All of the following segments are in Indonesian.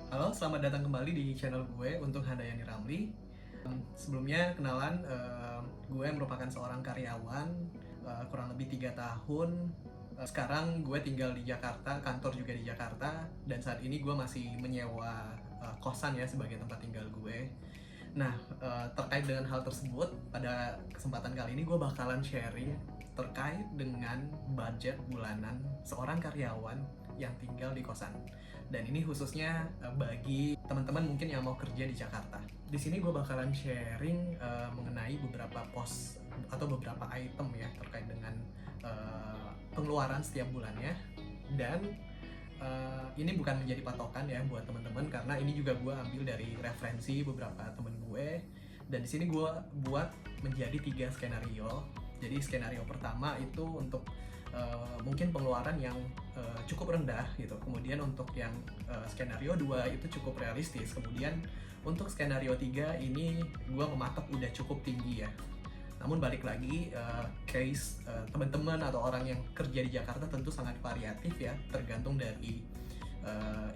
Halo, selamat datang kembali di channel gue untuk Handayani Ramli. Sebelumnya kenalan, gue merupakan seorang karyawan kurang lebih 3 tahun. Sekarang gue tinggal di Jakarta, kantor juga di Jakarta, dan saat ini gue masih menyewa kosan ya sebagai tempat tinggal gue. Nah, terkait dengan hal tersebut, pada kesempatan kali ini gue bakalan sharing terkait dengan budget bulanan seorang karyawan yang tinggal di kosan. Dan ini khususnya bagi teman-teman mungkin yang mau kerja di Jakarta. Di sini gue bakalan sharing mengenai beberapa pos atau beberapa item ya terkait dengan pengeluaran setiap bulannya. Dan ini bukan menjadi patokan ya buat teman-teman, karena ini juga gue ambil dari referensi beberapa temen gue. Dan di sini gue buat menjadi 3 skenario. Jadi skenario pertama itu untuk mungkin pengeluaran yang cukup rendah gitu. Kemudian untuk yang skenario 2 itu cukup realistis. Kemudian untuk skenario 3 ini gue mematok udah cukup tinggi ya. Namun balik lagi, case teman-teman atau orang yang kerja di Jakarta tentu sangat variatif ya, tergantung dari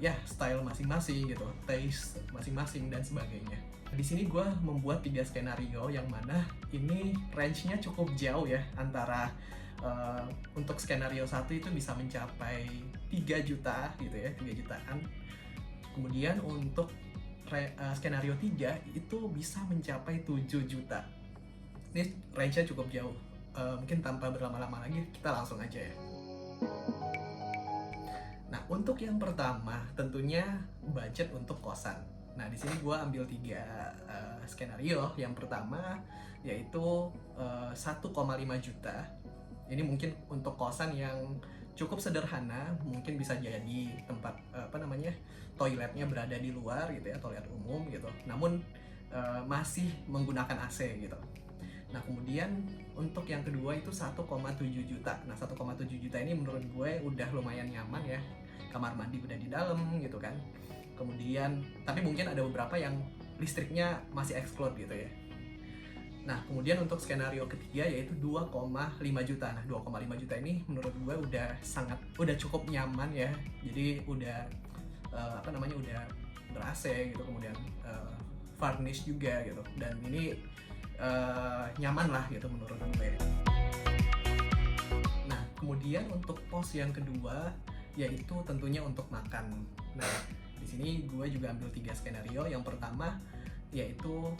ya style masing-masing gitu, taste masing-masing dan sebagainya. Di sini gue membuat 3 skenario yang mana ini range-nya cukup jauh ya, antara untuk skenario 1 itu bisa mencapai 3 juta gitu ya, 3 jutaan. Kemudian untuk skenario 3 itu bisa mencapai 7 juta. Ini range-nya cukup jauh. Mungkin tanpa berlama-lama lagi, kita langsung aja ya. Nah, untuk yang pertama, tentunya budget untuk kosan. Nah, di sini gue ambil 3 skenario. Yang pertama, yaitu 1,5 juta. Ini mungkin untuk kosan yang cukup sederhana, mungkin bisa jadi tempat toiletnya berada di luar gitu ya, toilet umum gitu. Namun masih menggunakan AC gitu. Nah, kemudian untuk yang kedua itu 1,7 juta. Nah, 1,7 juta ini menurut gue udah lumayan nyaman ya. Kamar mandi udah di dalam gitu kan. Kemudian, tapi mungkin ada beberapa yang listriknya masih exclude gitu ya. Nah, kemudian untuk skenario ketiga yaitu 2,5 juta. Nah, 2,5 juta ini menurut gue udah cukup nyaman ya. Jadi udah udah ber-AC gitu, kemudian furnish juga gitu. Dan ini nyaman lah gitu menurut gue. Nah, kemudian untuk pos yang kedua yaitu tentunya untuk makan. Nah, di sini gue juga ambil 3 skenario. Yang pertama yaitu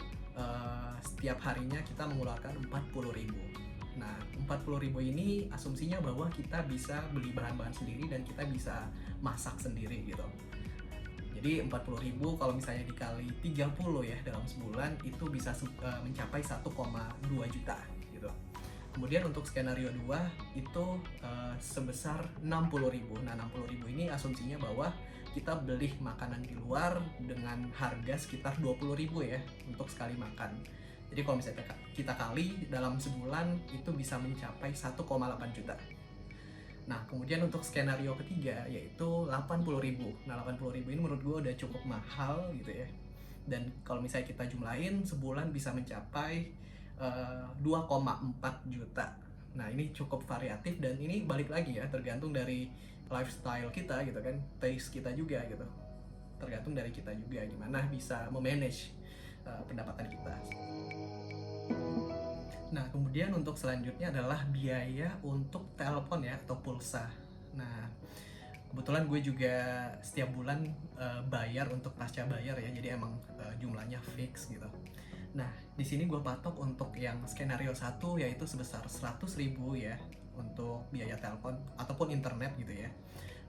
setiap harinya kita mengeluarkan 40.000. Nah, 40.000 ini asumsinya bahwa kita bisa beli bahan-bahan sendiri dan kita bisa masak sendiri gitu. Jadi 40.000 kalau misalnya dikali 30 ya dalam sebulan itu bisa mencapai 1,2 juta gitu. Kemudian untuk skenario 2 itu sebesar 60.000. Nah, 60.000 ini asumsinya bahwa kita beli makanan di luar dengan harga sekitar 20.000 ya untuk sekali makan. Jadi kalau misalnya kita kali dalam sebulan itu bisa mencapai 1,8 juta. Nah, kemudian untuk skenario ketiga yaitu 80.000. Nah, 80.000 ini menurut gue udah cukup mahal gitu ya. Dan kalau misalnya kita jumlahin sebulan bisa mencapai 2,4 juta. Nah, ini cukup variatif dan ini balik lagi ya, tergantung dari lifestyle kita gitu kan, taste kita juga gitu. Tergantung dari kita juga gimana bisa memanage pendapatan kita. Nah, kemudian untuk selanjutnya adalah biaya untuk telepon ya atau pulsa. Nah, kebetulan gue juga setiap bulan bayar untuk pasca bayar ya, jadi emang jumlahnya fix gitu. Nah, di sini gue patok untuk yang skenario 1 yaitu sebesar 100.000 ya untuk biaya telepon ataupun internet gitu ya.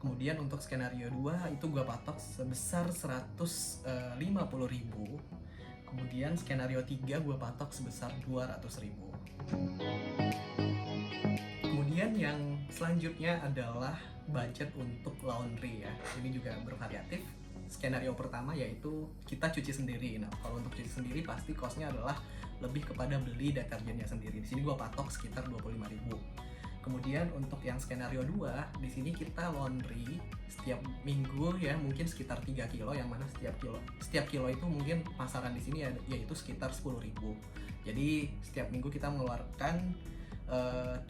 Kemudian untuk skenario 2 itu gue patok sebesar 150.000. Kemudian skenario 3 gue patok sebesar 200.000. Kemudian yang selanjutnya adalah budget untuk laundry ya. Ini juga bervariatif. Skenario pertama yaitu kita cuci sendiri. Nah, kalau untuk cuci sendiri pasti costnya adalah lebih kepada beli deterjennya sendiri. Di sini gue patok sekitar 25.000. Kemudian untuk yang skenario 2, di sini kita laundry setiap minggu ya, mungkin sekitar 3 kilo, yang mana setiap kilo itu mungkin pasaran di sini yaitu sekitar 10.000. Jadi setiap minggu kita mengeluarkan 30.000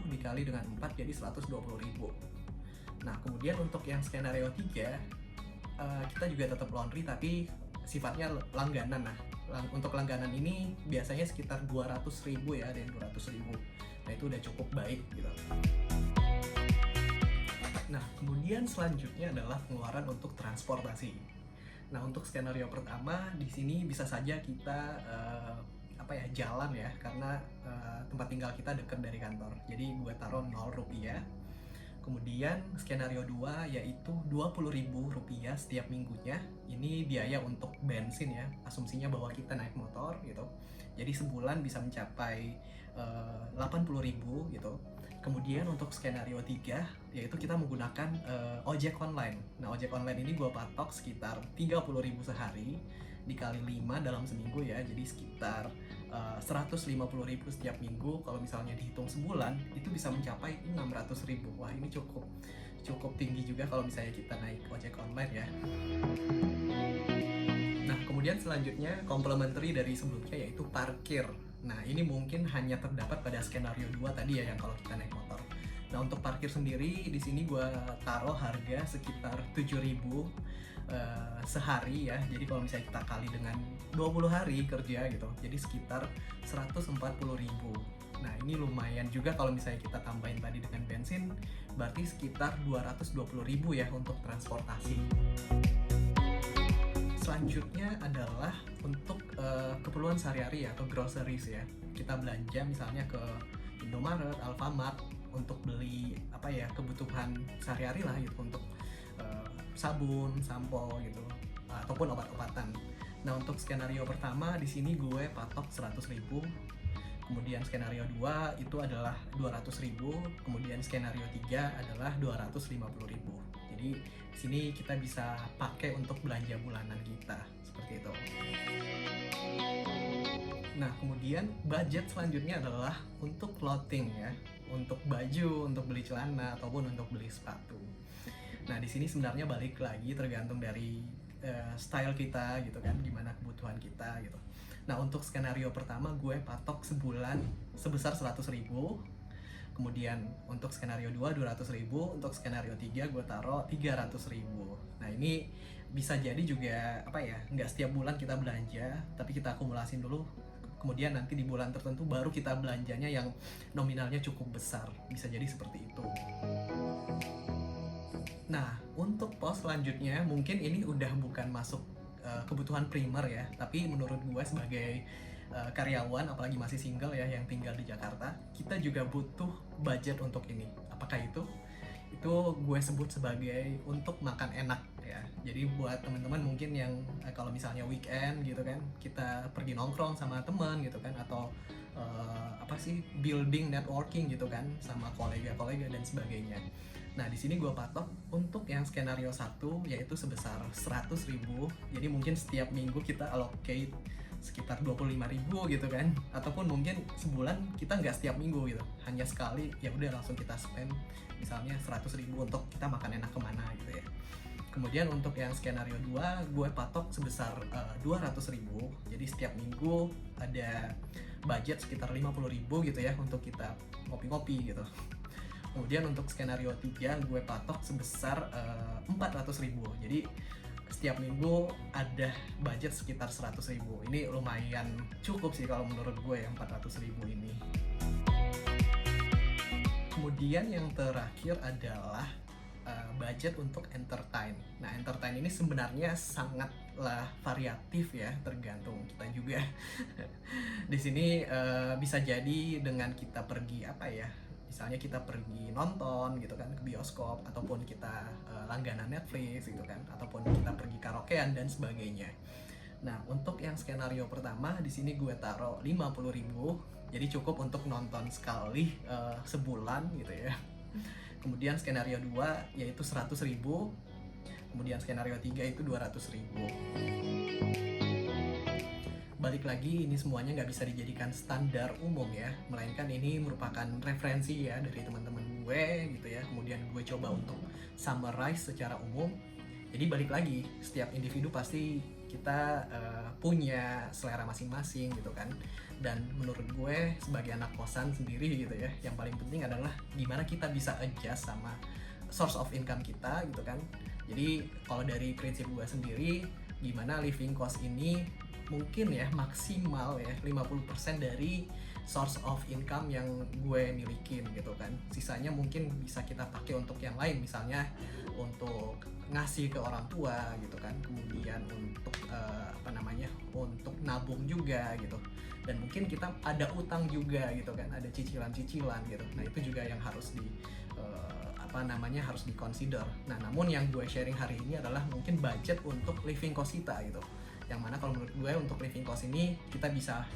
dikali dengan 4 jadi 120.000. Nah, kemudian untuk yang skenario 3, kita juga tetap laundry tapi sifatnya langganan. Nah, untuk langganan ini biasanya sekitar 200.000 ya, ada yang 200.000. Nah, itu udah cukup baik gitu. Nah, kemudian selanjutnya adalah pengeluaran untuk transportasi. Nah, untuk skenario pertama di sini bisa saja kita jalan ya, karena tempat tinggal kita dekat dari kantor. Jadi gue taruh 0 rupiah. Kemudian skenario 2 yaitu Rp20.000 setiap minggunya. Ini biaya untuk bensin ya, asumsinya bahwa kita naik motor gitu. Jadi sebulan bisa mencapai 80.000 gitu. Kemudian untuk skenario 3 yaitu kita menggunakan ojek online. Nah, ojek online ini gue patok sekitar 30.000 sehari dikali 5 dalam seminggu ya, jadi sekitar 150.000 setiap minggu. Kalau misalnya dihitung sebulan itu bisa mencapai 600.000. Wah, ini cukup tinggi juga kalau misalnya kita naik ojek online ya. Nah, kemudian selanjutnya complementary dari sebelumnya yaitu parkir. Nah, ini mungkin hanya terdapat pada skenario 2 tadi ya, yang kalau kita naik motor. Nah, untuk parkir sendiri di sini gue taruh harga sekitar 7.000 sehari ya. Jadi kalau misalnya kita kali dengan 20 hari kerja gitu, jadi sekitar 140.000. Nah, ini lumayan juga kalau misalnya kita tambahin tadi dengan bensin, berarti sekitar 220.000 ya untuk transportasi. Selanjutnya adalah untuk keperluan sehari-hari atau groceries ya. Kita belanja misalnya ke Indomaret, Alfamart untuk beli kebutuhan sehari-hari lah gitu, untuk sabun, sampo gitu, ataupun obat-obatan. Nah, untuk skenario pertama di sini gue patok 100.000. Kemudian skenario 2 itu adalah 200.000, kemudian skenario 3 adalah 250.000. Jadi di sini kita bisa pakai untuk belanja bulanan kita seperti itu. Nah, kemudian budget selanjutnya adalah untuk clothing ya, untuk baju, untuk beli celana ataupun untuk beli sepatu. Nah, di sini sebenarnya balik lagi tergantung dari style kita gitu kan, gimana kebutuhan kita gitu. Nah, untuk skenario pertama gue patok sebulan sebesar 100.000. Kemudian untuk skenario 2 200.000, untuk skenario 3 gue taruh 300.000. Nah, ini bisa jadi juga nggak setiap bulan kita belanja, tapi kita akumulasin dulu. Kemudian nanti di bulan tertentu baru kita belanjanya yang nominalnya cukup besar. Bisa jadi seperti itu. Nah, untuk pos selanjutnya mungkin ini udah bukan masuk kebutuhan primer ya, tapi menurut gue sebagai karyawan, apalagi masih single ya yang tinggal di Jakarta, kita juga butuh budget untuk ini. Apakah itu? Itu gue sebut sebagai untuk makan enak ya. Jadi buat teman-teman mungkin yang kalau misalnya weekend gitu kan, kita pergi nongkrong sama teman gitu kan, atau building networking gitu kan sama kolega-kolega dan sebagainya. Nah, di sini gue patok untuk yang skenario 1 yaitu sebesar 100.000. Jadi mungkin setiap minggu kita allocate sekitar 25.000 gitu kan, ataupun mungkin sebulan kita nggak setiap minggu gitu, hanya sekali ya udah langsung kita spend misalnya 100.000 untuk kita makan enak kemana gitu ya. Kemudian untuk yang skenario 2 gue patok sebesar 200.000. Jadi setiap minggu ada budget sekitar 50.000 gitu ya untuk kita ngopi-ngopi gitu. Kemudian untuk skenario 3 gue patok sebesar 400.000. Jadi setiap minggu ada budget sekitar 100.000. Ini lumayan cukup sih kalau menurut gue ya, 400.000 ini. Kemudian yang terakhir adalah budget untuk entertain. Nah, entertain ini sebenarnya sangatlah variatif ya, tergantung kita juga. Di sini bisa jadi dengan kita pergi misalnya kita pergi nonton gitu kan ke bioskop, ataupun kita langganan Netflix gitu kan, ataupun kita pergi karaokean dan sebagainya. Nah, untuk yang skenario pertama di sini gue taruh 50.000. Jadi cukup untuk nonton sekali sebulan gitu ya. Kemudian skenario 2 yaitu 100.000. Kemudian skenario 3 itu 200.000. Balik lagi, ini semuanya nggak bisa dijadikan standar umum ya, melainkan ini merupakan referensi ya dari teman-teman gue gitu ya. Kemudian gue coba untuk summarize secara umum. Jadi balik lagi, setiap individu pasti kita punya selera masing-masing gitu kan. Dan menurut gue sebagai anak kosan sendiri gitu ya, yang paling penting adalah gimana kita bisa adjust sama source of income kita gitu kan. Jadi kalau dari prinsip gue sendiri, gimana living cost ini mungkin ya maksimal ya 50% dari source of income yang gue milikin gitu kan. Sisanya mungkin bisa kita pakai untuk yang lain, misalnya untuk ngasih ke orang tua gitu kan, kemudian untuk untuk nabung juga gitu, dan mungkin kita ada utang juga gitu kan, ada cicilan-cicilan gitu. Nah itu juga yang harus harus di-consider. Nah namun yang gue sharing hari ini adalah mungkin budget untuk living cost kita gitu, yang mana kalau menurut gue untuk living cost ini kita bisa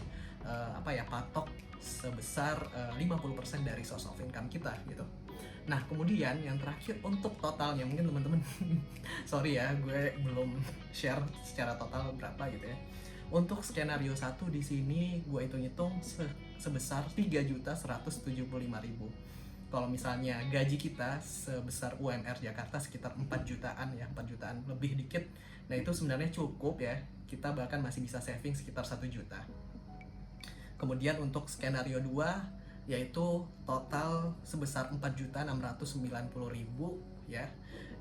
patok sebesar 50% dari source of income kita gitu. Nah kemudian yang terakhir untuk totalnya, mungkin teman-teman sorry ya gue belum share secara total berapa gitu ya. Untuk skenario 1 di sini gue hitung-hitung sebesar 3.175.000. Kalau misalnya gaji kita sebesar UMR Jakarta sekitar 4 jutaan ya, 4 jutaan lebih dikit. Nah itu sebenarnya cukup ya, kita bahkan masih bisa saving sekitar 1 juta. Kemudian untuk skenario 2 yaitu total sebesar 4.690.000 ya.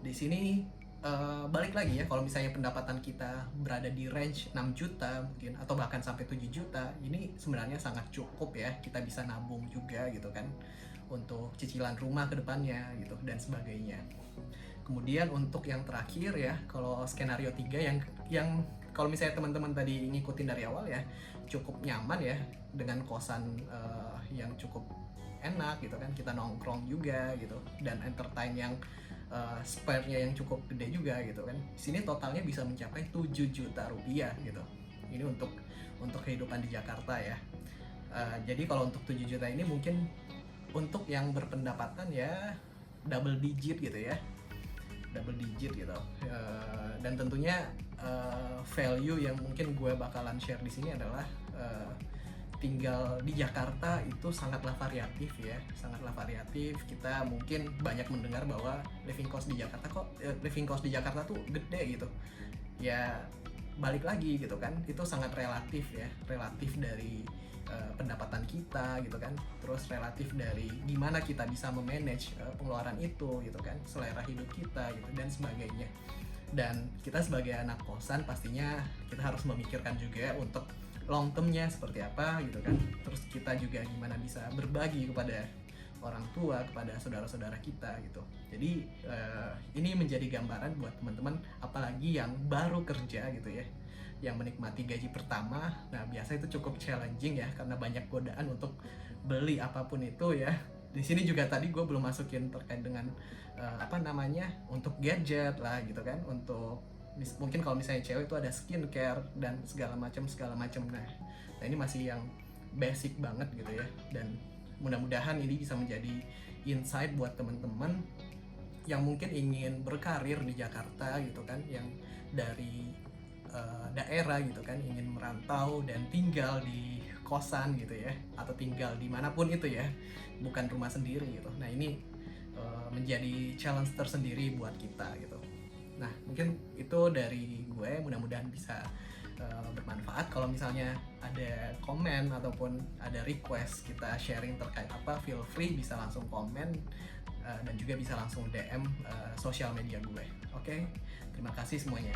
Di sini balik lagi ya, kalau misalnya pendapatan kita berada di range 6 juta mungkin atau bahkan sampai 7 juta, ini sebenarnya sangat cukup ya, kita bisa nabung juga gitu kan untuk cicilan rumah ke depannya gitu dan sebagainya. Kemudian untuk yang terakhir ya, kalau skenario 3 yang kalau misalnya teman-teman tadi ngikutin dari awal ya, cukup nyaman ya dengan kosan yang cukup enak gitu kan, kita nongkrong juga gitu, dan entertain yang spare-nya yang cukup gede juga gitu kan. Di sini totalnya bisa mencapai 7 juta rupiah gitu. Ini untuk kehidupan di Jakarta ya. Jadi kalau untuk 7 juta ini mungkin untuk yang berpendapatan ya double digit gitu ya. Double digit gitu. Dan tentunya value yang mungkin gue bakalan share di sini adalah tinggal di Jakarta itu sangatlah variatif ya, sangatlah variatif. Kita mungkin banyak mendengar bahwa living cost di Jakarta tuh gede gitu. Ya balik lagi gitu kan, itu sangat relatif ya, relatif dari pendapatan kita gitu kan, terus relatif dari gimana kita bisa memanage pengeluaran itu gitu kan, selera hidup kita gitu dan sebagainya. Dan kita sebagai anak kosan pastinya kita harus memikirkan juga untuk long termnya seperti apa gitu kan. Terus kita juga gimana bisa berbagi kepada orang tua, kepada saudara-saudara kita gitu. Jadi ini menjadi gambaran buat teman-teman apalagi yang baru kerja gitu ya, yang menikmati gaji pertama. Nah biasa itu cukup challenging ya, karena banyak godaan untuk beli apapun itu ya. Di sini juga tadi gue belum masukin terkait dengan untuk gadget lah gitu kan, untuk mungkin kalau misalnya cewek itu ada skincare dan segala macam. Nah ini masih yang basic banget gitu ya, dan mudah-mudahan ini bisa menjadi insight buat teman-teman yang mungkin ingin berkarir di Jakarta gitu kan, yang dari daerah gitu kan, ingin merantau dan tinggal di kosan gitu ya, atau tinggal dimanapun itu ya, bukan rumah sendiri gitu. Nah ini menjadi challenge tersendiri buat kita gitu. Nah mungkin itu dari gue, mudah-mudahan bisa bermanfaat. Kalau misalnya ada komen ataupun ada request kita sharing terkait apa, feel free bisa langsung komen dan juga bisa langsung DM sosial media gue. Oke? Terima kasih semuanya.